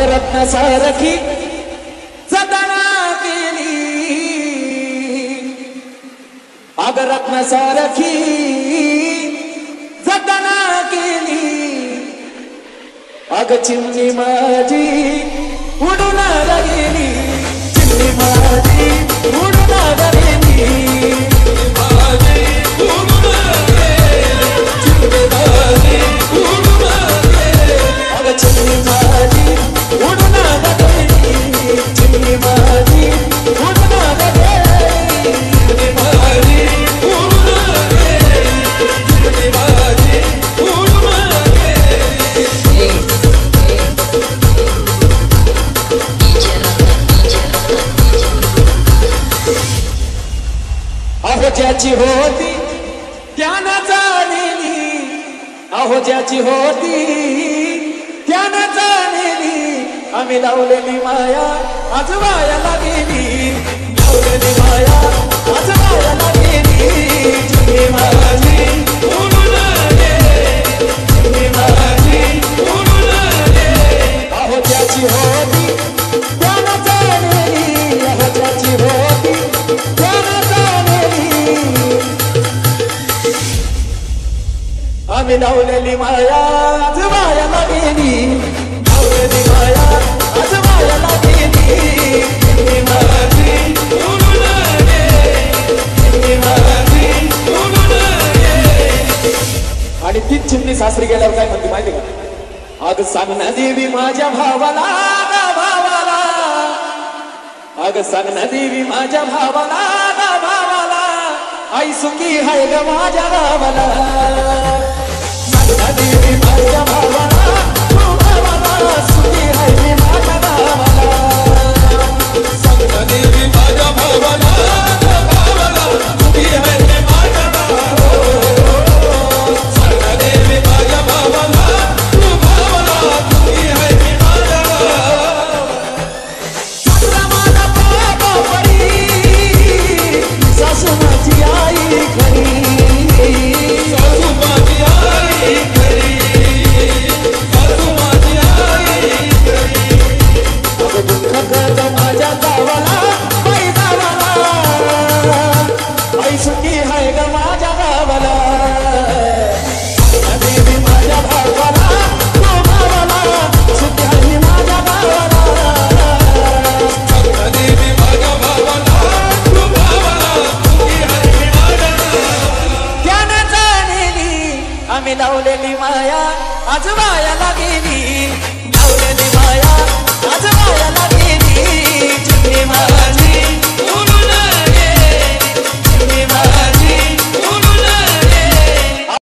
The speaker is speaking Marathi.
रत्न सारखी जतना केली, अग रत्न सारखी जतना केली, अग चिमणी माझी उडून गेली, चिमणी माझी उडून गेली, अग चिमणी माझी उडून गेली, चिमणी माझी उडून गेली, चिमणी माझी उडून गेली, चिमणी माझी उडून गेली. अहो ज्याची होती त्यानं जाणली, अहो ज्याची होती त्यानं जाणली, आम्ही लावलेली माया आज वायाला गेली, लावलेली माया आज वायाला गेली, चिमणी माझी उडून गेली, चिमणी माझी उडून गेली. अहो ज्याची होती त्यानं जाणली, अहो ज्याची होती त्यानं जाणली, आम्ही लावलेली माया आज वायाला गेली, लावलेली माया आज वायाला गेली, चिमणी माझी उडून गेली, चिमणी माझी उडून गेली. आणि तीच चिमणी सासरी गेल्यावर काय म्हणते माहिती का? अग सांग ना देवी माझ्या भावाला, भावाला, अग सांग ना देवी माझ्या भावाला, भावाला, आई सुखी हाय ग माझ्या गावाला, देवी माझ्या भावाला, तू भावाला सुखी हाय मी माझ्या गावाला, सांगता देवी माझ्या भावाला, भावाला सुखी हाय मी माझ्या गावाला, सांगता देवी माझ्या भावाला, तू भावाला सुखी हाय मी माझ्या गावाला. सासरा माझा बाबा परी, सासू माझी आई खरी, सासू माझी आई खरी, सासू माझी आई खरी, अगं दुःख करत माझ्या गावाला, बाई गावाला, आई सुखी हाय ग माझ्या गावाला, देवी माझ्या भावाला, तू भावाला सुखी हाय मी माझ्या गावाला, देवी माझ्या भावाला, तू भावाला सुखी हाय मी माझ्या गावाला. त्यानं जाणली आम्ही लावलेली माया आज वायाला गेली, लावलेली माया आज वायाला गेली, चिमणी माझी